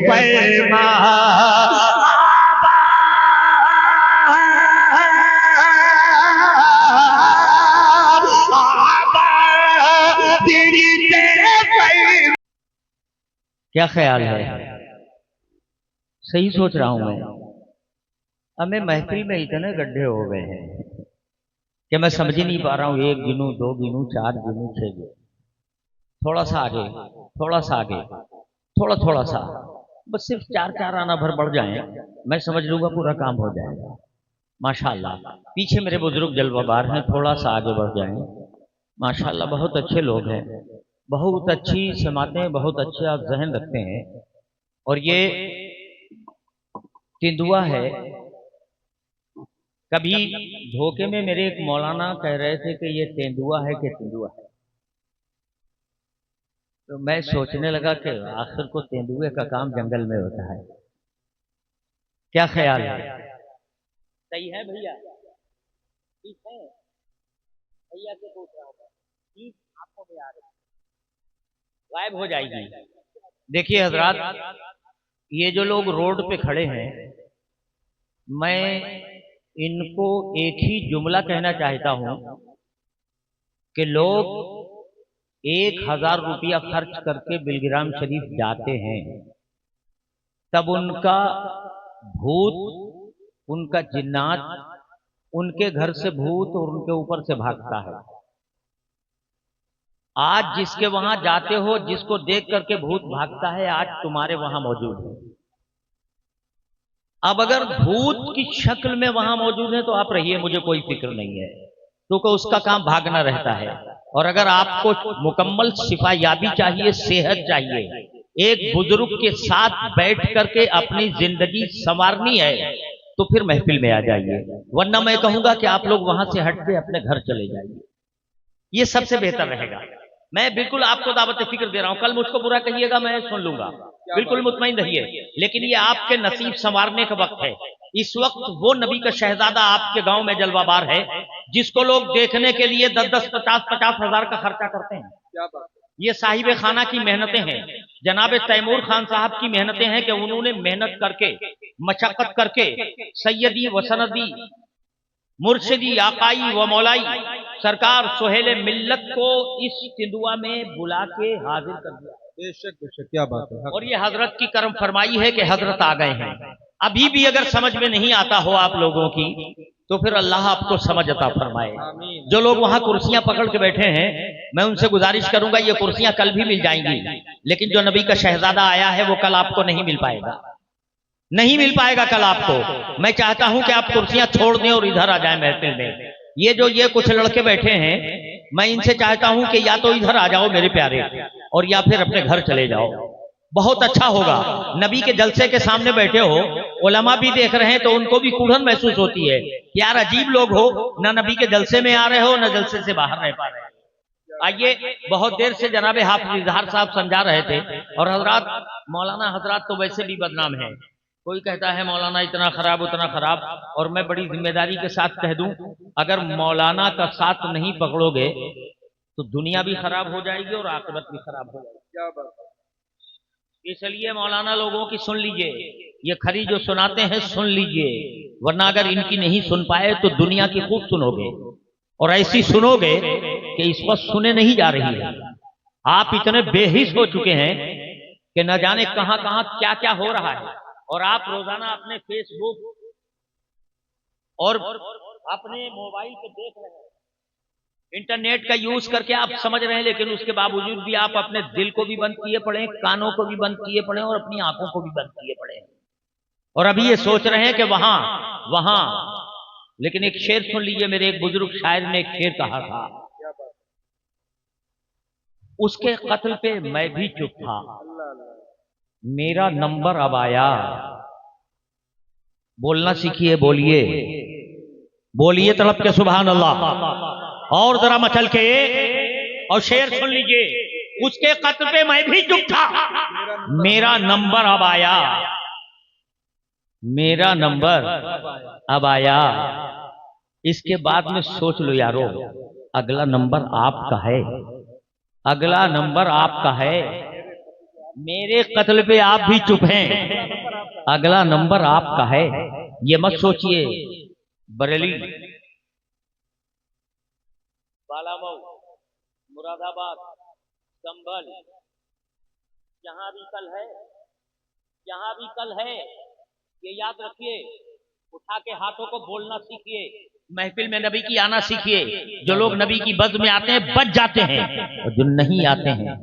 फरमा क्या ख्याल है? सही सोच रहा हूं मैं? हमें महफिल में इतने गड्ढे हो गए हैं कि मैं समझ ही नहीं पा रहा हूं, एक गिनूं, दो गिनूं, चार गिनूं, छह गिनूं। थोड़ा सा आगे, थोड़ा सा आगे, थोड़ा थोड़ा सा, बस सिर्फ चार चार आना भर बढ़ जाए, मैं समझ लूंगा पूरा काम हो जाएगा। माशाल्लाह, पीछे मेरे बुजुर्ग जलवाबार हैं, थोड़ा सा आगे बढ़ जाएं। माशाल्लाह, बहुत अच्छे लोग हैं, बहुत अच्छी समातें, बहुत अच्छा जहन रखते हैं। और ये तेंदुआ है। कभी धोखे में मेरे एक मौलाना कह रहे थे कि ये तेंदुआ है कि तेंदुआ है, तो मैं सोचने लगा कि आखिर को तेंदुए का काम जंगल में होता है। क्या ख्याल है? सही है भैया? ठीक है भैया से पूछ रहा हूँ, ठीक आपको भी आ रही, गायब हो जाएगी। देखिए हजरात, ये जो लोग रोड पे खड़े हैं, मैं इनको एक ही जुमला कहना चाहता हूं कि लोग 1000 रुपया खर्च करके बिलग्राम शरीफ जाते हैं, तब उनका भूत, उनका जिन्नात, उनके घर से भूत और उनके ऊपर से भागता है। आज जिसके वहां जाते हो, जिसको देख करके भूत भागता है, आज तुम्हारे वहां मौजूद है। अब अगर भूत की शक्ल में वहां मौजूद है तो आप रहिए, मुझे कोई फिक्र नहीं है, क्योंकि उसका काम भागना रहता है। और अगर आपको मुकम्मल शिफायाबी चाहिए, सेहत चाहिए, एक बुजुर्ग के साथ बैठ करके अपनी जिंदगी संवारनी है, तो फिर महफिल में आ जाइए, वरना मैं कहूंगा कि आप लोग वहां से हट के अपने घर चले जाइए, ये सबसे बेहतर रहेगा। मैं बिल्कुल आपको दावत फिक्र दे रहा हूं, कल मुझको बुरा कहिएगा, मैं सुन लूंगा, बिल्कुल मुतमईन रहिए। लेकिन ये आपके नसीब संवारने का वक्त है। इस वक्त वो नबी का शहजादा आपके गांव में जलवाबार है, जिसको लोग देखने के लिए 10-10, 50-50 हजार का खर्चा करते हैं। ये साहिब खाना की मेहनतें हैं, जनाब तैमूर खान साहब की मेहनतें हैं कि उन्होंने मेहनत करके, मशक्कत करके सैयदी वसनदी मुर्शिदी आकाई व मौलाई सरकार सोहेल मिल्लत को इस तेंदुआ में बुला के हाजिर कर दिया। बेशक बेशक, क्या बात है। और ये हजरत की करम फरमाई है कि हजरत आ गए हैं। अभी भी अगर समझ में नहीं आता हो आप लोगों की, तो फिर अल्लाह आपको समझ अता फरमाए। जो लोग वहां कुर्सियां पकड़ के बैठे हैं, मैं उनसे गुजारिश करूंगा, ये कुर्सियां कल भी मिल जाएंगी, लेकिन जो नबी का शहजादा आया है वो कल आपको नहीं मिल पाएगा, नहीं मिल पाएगा कल आपको। मैं चाहता हूं कि आप कुर्सियां छोड़ दें और इधर आ जाएं महफिल में। ये कुछ लड़के बैठे हैं, मैं इनसे चाहता हूं कि या तो इधर आ जाओ मेरे प्यारे, और या फिर अपने घर चले जाओ, बहुत अच्छा होगा। नबी के जलसे के सामने बैठे हो, उलमा भी देख रहे हैं, तो उनको भी कुढ़न महसूस होती है, यार अजीब लोग हो, ना नबी के जलसे में आ रहे हो, ना जलसे से बाहर रह पा रहे हो। आइए, बहुत देर से जनाब हाफिज इजहार साहब समझा रहे थे, और हजरात, मौलाना हजरात तो वैसे भी बदनाम है। कोई कहता है मौलाना इतना खराब उतना खराब, और मैं बड़ी जिम्मेदारी के साथ कह दूं, अगर मौलाना का साथ नहीं पकड़ोगे तो दुनिया भी खराब हो जाएगी और आखिरत भी खराब हो जाएगी। इसलिए मौलाना लोगों की सुन लीजिए, ये खरी जो सुनाते हैं सुन लीजिए, वरना अगर इनकी नहीं सुन पाए तो दुनिया की खूब सुनोगे, और ऐसी सुनोगे कि इस वक्त सुने नहीं जा रही है। आप इतने बेहिस हो चुके हैं कि न जाने कहां कहां क्या क्या हो रहा है, और आप रोजाना अपने फेसबुक और अपने मोबाइल पे देख रहे हैं, इंटरनेट का यूज करके आप समझ रहे हैं, लेकिन उसके बावजूद भी आप अपने दिल को भी बंद किए पड़े हैं, कानों को भी बंद किए पड़े हैं, और अपनी आंखों को भी बंद किए पड़े हैं, और अभी ये सोच रहे हैं कि वहां वहां। लेकिन एक शेर सुन लीजिए, मेरे एक बुजुर्ग शायर ने एक शेर कहा था, उसके कत्ल पे मैं भी चुप था, मेरा नंबर अब आया। बोलना सीखिए, बोलिए बोलिए तड़प के सुभान अल्लाह, और जरा मचल के, और शेर सुन लीजिए, उसके कत्ल पे मैं भी चुप था, मेरा नंबर अब आया, मेरा नंबर अब आया। इसके बाद में सोच लो यारो, अगला नंबर आपका है, अगला नंबर आपका है। मेरे कत्ल पे आप भी चुप हैं, अगला नंबर आपका है। ये मत सोचिए बरेली, बालामऊ, मुरादाबाद, संभल, जहां भी कल है, जहां भी कल है, ये याद रखिए। उठा के हाथों को बोलना सीखिए, महफिल में नबी की आना सीखिए। जो लोग नबी की बद में आते हैं बच जाते हैं, और जो नहीं आते हैं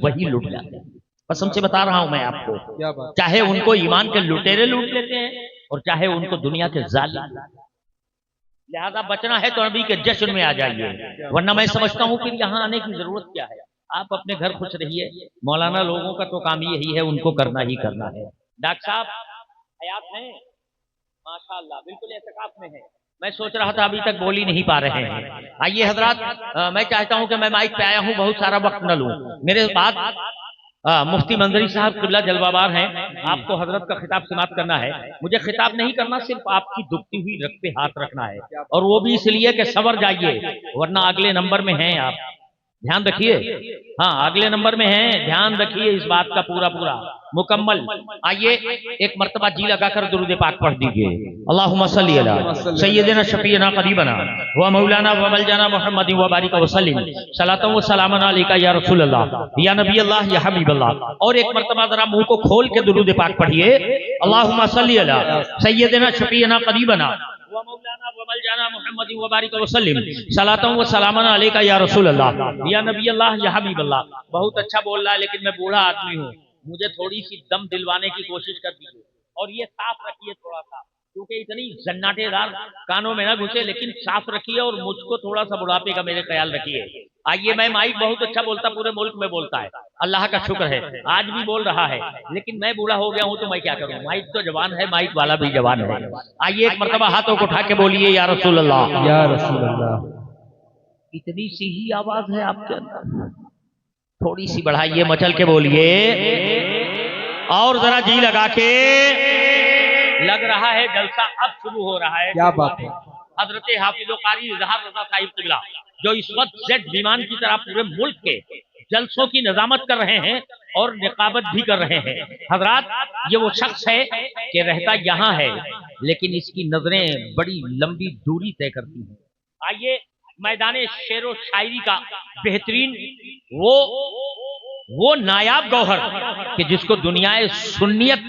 वही लुट जाते हैं। कसम से बता रहा हूं मैं आपको, क्या बात। चाहे उनको ईमान के लुटेरे लूट लेते हैं और चाहे उनको दुनिया के जालिम। लिहाजा बचना है तो नबी के जश्न में आ जाइए, वरना मैं समझता हूं फिर यहाँ आने की जरूरत क्या है। आप अपने घर खुश रहिए, मौलाना लोगों का तो काम यही है, उनको करना ही करना है। डॉक्टर साहब हयात हैं माशाअल्लाह, बिल्कुल एहतिकाफ में है। मैं सोच रहा था अभी तक बोल ही नहीं पा रहे हैं। आइए हजरात, मैं चाहता हूं कि मैं माइक पे आया हूं, बहुत सारा वक्त न लूं। मेरे बाद मुफ्ती मंजरी साहब किबला जलवाबार हैं, आपको हजरत का खिताब समाप्त करना है। मुझे खिताब नहीं करना, सिर्फ आपकी दुखती हुई रग पे हाथ रखना है, और वो भी इसलिए कि सवर जाइए, वरना अगले नंबर में हैं आप। ध्यान रखिए, हाँ अगले नंबर में हैं, ध्यान रखिए इस बात का पूरा पूरा मुकम्मल। आइए एक मर्तबा जी लगाकर दुरूद पाक पढ़ दीजिए। अल्लाहुम्मा सल्ली अला सय्यदिना शफीना करीबना व मौलाना व मलजाना मुहम्मद व बारिक व सल्लिम सलातन व सलामन अलैका या रसूल अल्लाह या नबी अल्लाह या हबीब अल्लाह। और एक मर्तबा जरा मुंह को खोल के दुरूद पाक पढ़िए। अल्लाहुम्मा सल्ली अला सय्यदिना शफीना करीबना व मौलाना व मलजाना मुहम्मद व बारिक व सल्लिम सलातन व सलामन अलैका या रसूल अल्लाह या नबी अल्लाह या हबीब अल्लाह। बहुत अच्छा बोल रहा है, लेकिन मैं बूढ़ा आदमी हूँ, मुझे थोड़ी सी दम दिलवाने की कोशिश कर दीजिए, और ये साफ रखिए थोड़ा सा, क्योंकि इतनी जन्नाटेदार कानों में ना घुसे, लेकिन साफ रखिए और मुझको थोड़ा सा बुढ़ापे का मेरे ख्याल रखिए। आइए, मैं माइक बहुत अच्छा बोलता, पूरे मुल्क में बोलता है, अल्लाह का शुक्र है, आज भी बोल रहा है, लेकिन मैं बूढ़ा हो गया हूं तो मैं क्या करूं, माइक तो जवान है, माइक वाला भी जवान है। आइए एक मर्तबा हाथों को उठा के बोलिए या रसूल अल्लाह, या रसूल अल्लाह। इतनी सी ही आवाज है आपके अंदर, थोड़ी सी बढ़ाइए, मचल के बोलिए, और जरा जी लगा के। लग रहा है जलसा अब शुरू हो रहा है। क्या बात है। हजरत हाफिज़ कारी इजहार रज़ा साहिब किबला, जो इस वक्त जेट विमान की तरह पूरे मुल्क के जलसों की निजामत कर रहे हैं और निकाबत भी कर रहे हैं। हजरात, ये वो शख्स है कि रहता यहाँ है, लेकिन इसकी नजरें बड़ी लंबी दूरी तय करती हैं। आइए, मैदान शेरो शायरी का बेहतरीन वो नायाब गौहर कि जिसको दुनियाए सुन्नियत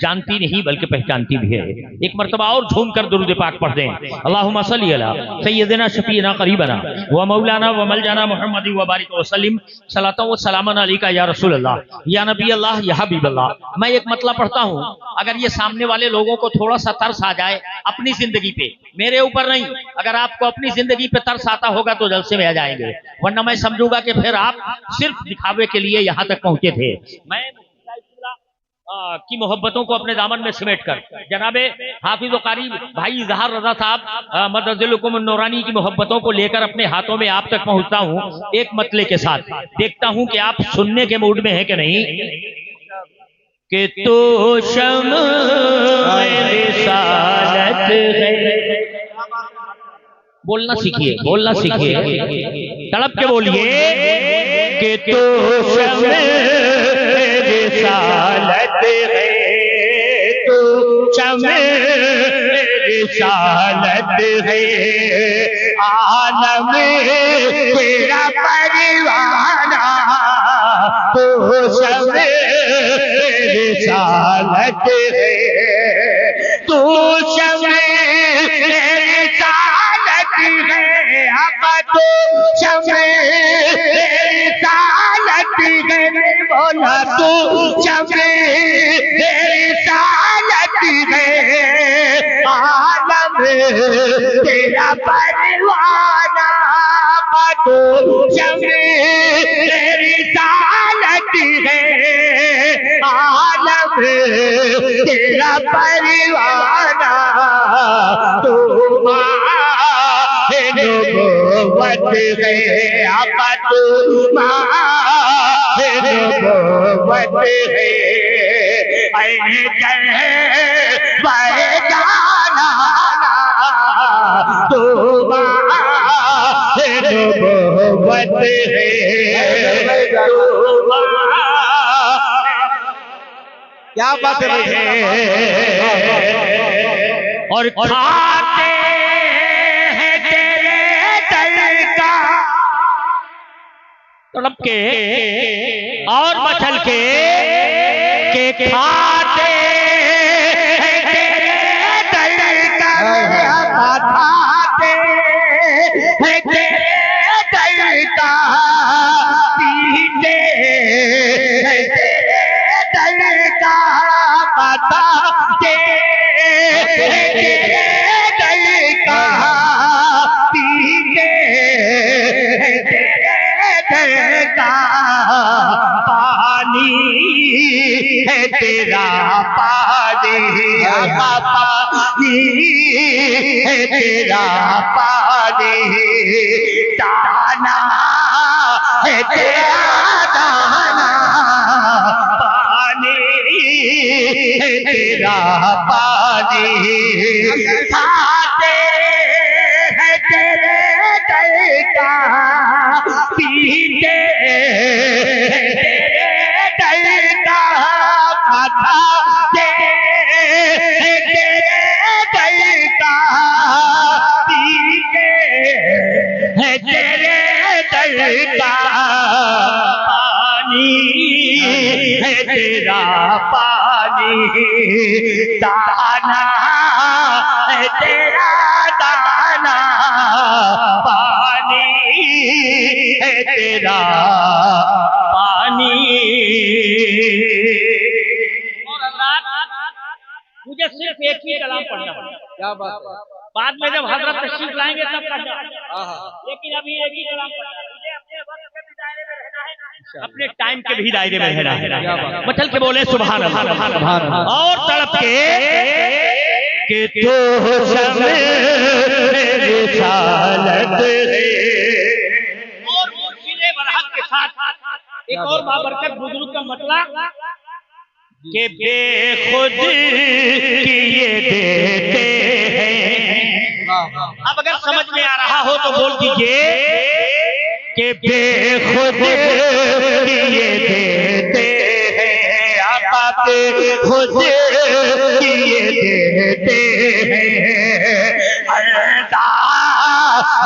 जानती नहीं बल्कि पहचानती भी है। एक मर्तबा और झूम कर दुरूद पाक पढ़ दें। अल्लाहुम्मा सल्ली अला सय्यदिना शफीना करीबना व मौलाना व मलजाना मुहम्मद व बारिक व सल्लिम सलातन व सलामन अलैका या रसूल अल्लाह या नबी अल्लाह या हबीब अल्लाह। मैं एक मतलब पढ़ता हूँ, अगर ये सामने वाले लोगों को थोड़ा सा तरस आ जाए अपनी जिंदगी पे, मेरे ऊपर नहीं, अगर आपको अपनी जिंदगी पे तरस आता होगा तो जलसे में आ जाएंगे, वरना मैं समझूंगा कि फिर आप सिर्फ दिखावे के लिए यहाँ तक पहुंचे थे। मैं की मोहब्बतों को अपने दामन में समेट कर जनाबे हाफिज़ कारी भाई इजहार रज़ा साहब मदज़िलकुम नूरानी की मोहब्बतों को लेकर अपने हाथों में आप तक पहुंचता हूं, एक मतले के साथ। देखता हूं कि आप सुनने के मूड में है कि नहीं। कि तो शम्अ रिसालत है, बोलना सीखिए, बोलना सीखिए, तड़प के बोलिए कि तो शम्अ रिसालत है, तो शम्अ रिसालत है, आलम तेरा परवाना, तो शम्अ रिसालत है, तो शम्अ रिसालत है, अब तो शम्अ रिसालत है, बोला तो शम्अ रिसालत है, आलम तेरा परवाना, तो शम्अ रिसालत है, आलम तेरा परवाना, तो नबुव्वत है, अब तो नबुव्वत है, बैदाना तो नबुव्वत है, क्या बात है और खाते हैं तेरे दर का तड़प के और मचल के खाते हैं तेरे दर का खाते हैं तेरे दर का पीते हैं तेरे दर का बताते हैं तेरे दर का पीते हैं तेरे दर का पानी है तेरा पानी है तेरा पानी दाना है तेरा दाना पानी है तेरा पानी खाते हैं तेरे दर का पीते हैं तेरे दर का खाते हैं तेरे दर का पीते हैं तेरे दर का पानी है तेरा पानी दाना है तेरा दाना पानी है तेरा पानी। और अल्लाह मुझे सिर्फ एक ही कलाम पढ़ना पड़ेगा। क्या बात है बाद में जब हजरत तशरीफ लाएंगे तब पढ़ना, लेकिन अभी एक ही कलाम पढ़ना है। मुझे अपने वक्त के भी दायरे में रहना है, अपने टाइम के भी दायरे में रहना है। मचल के बोले सुभान अल्लाह और तड़प के तो रिसालत और मुर्शिदे बरहक के साथ एक और बाबरकत बुजुर्ग का मतलब के बेखुद किए देते हैं। अब अगर समझ में आ रहा हो तो बोल दीजिए कि बेखुद किए देते हैं, आका बेखुद किए देते हैं। अल्लाह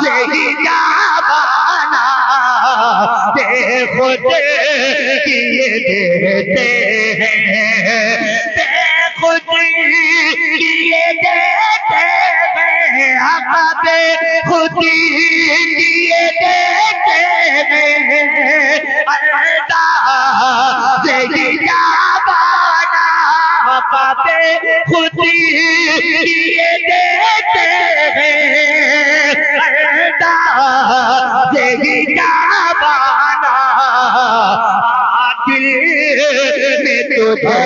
यही जाबाना बेखुद किए देते हैं, बेखुद किए देते हैं, आका बेखुद किए देते हैं। अल्लाह यही जाबाना आका बेखुद किए देते हैं। अल्लाह यही जाबाना दिल में तुझे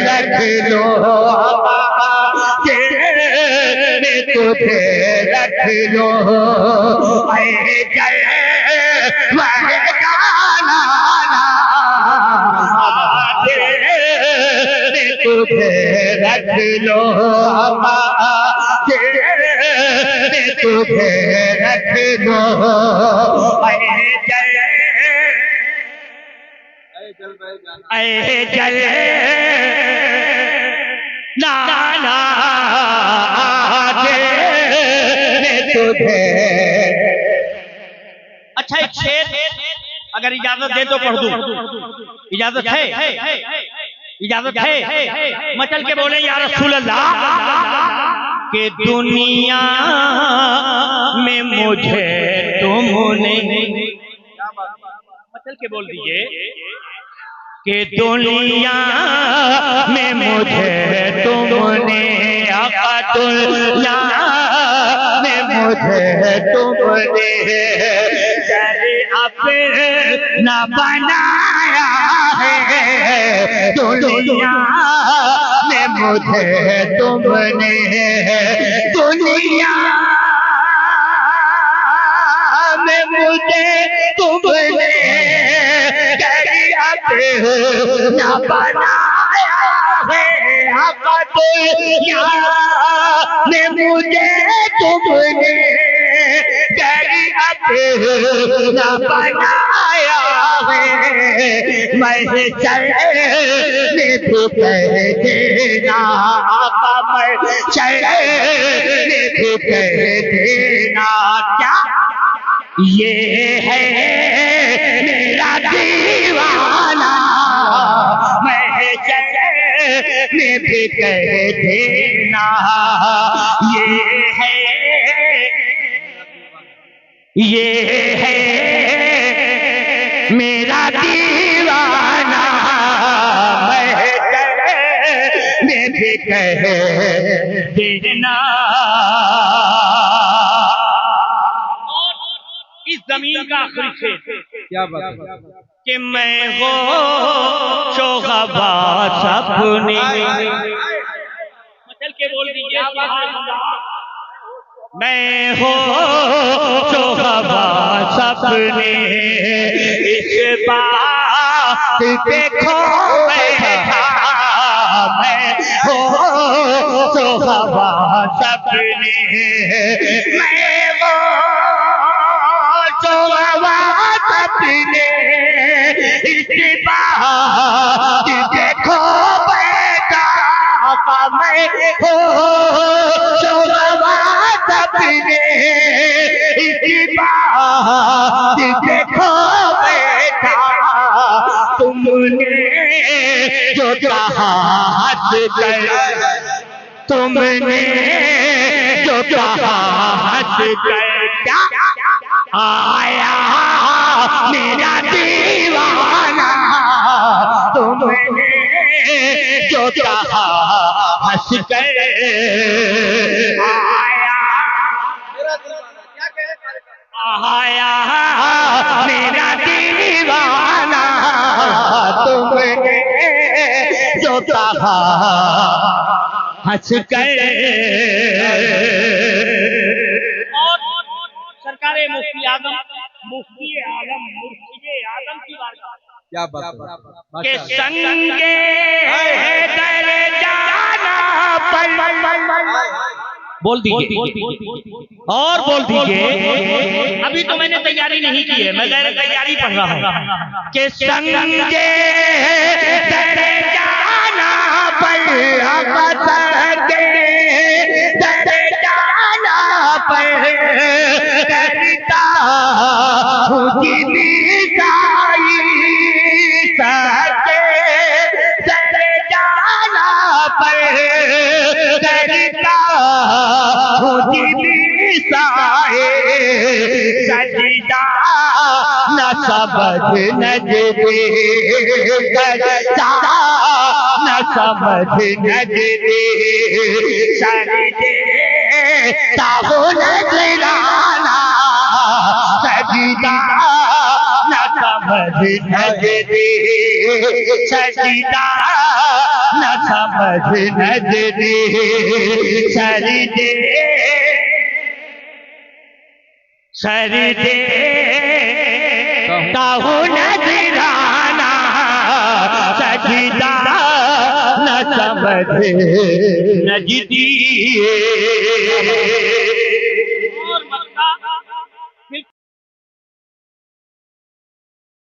रख लो, दिल में तुझे रख लो, जय वह गाना दिल में तुझे रख लो, दिल में तुझे रख लो, जय ऐ जल नाना तुझे। अच्छा एक शेर अगर इजाजत दे तो पढ़ दूं, इजाजत है? इजाजत है? मचल के बोले या रसूल अल्लाह के दुनिया में मुझे तुमने, मचल के बोल दीजिए कि दुनिया में मुझे तुमने, आका दुनिया में मुझे तुमने अपना बनाया है, दुनिया में मुझे तुमने, दुनिया में मुझे तुमने ना बनाया है, आका दुनिया में मुझे तुमने ना बनाया आवे महशर में भी कह देना, आका महशर में भी कह देना। क्या ये है मेरा दीवाना, महशर में भी कह देना। ये है मेरा दीवाना, महशर में भी कह देना। इस जमीन का आखिरी शेर क्या बात है? कि मैं हो शोखबा सपने, मचल के बोल दीजिए, मैं हो शोखबा सपने, इस बात पे खो बैठा। मैं हो शोखबा सपने, मैं हो शोखबा सपने, इस बात पे खो बैठा। मैं हो शोखबा सपने, इस बात पे खो बैठा। तुमने जो कहा हद कर, तुमने जो कहा हद कर, क्या आया मेरा दीवाना। तुमने जो कहा हंस कर आया मेरा दीवाना। तुमने जो कहा हंस कर। और सरकारे मुफ्ती आदम, मुफ्ती आलम, मुर्शिदे आदम की बात क्या बात है? के माशाअल्लाह। संगे दर जाना पर बोल दीजिए और बोल दीजिए। अभी तो मैंने तैयारी नहीं की है, मैं गैर तैयारी पढ़ रहा हूँ। के संगे दर जाना पर, दर जाना पर करता हूँ जिंदगाई सके। दर जाना पर करता हूँ जिंदगाई सजदा न समझ न दे, करता न समझ न दे। सजदे ताहू नजराना, सजदा न समझ न दे, सजदा न समझ न दे। सजदे सजदे ताहू नजराना, सजदा न समझ न दिए। और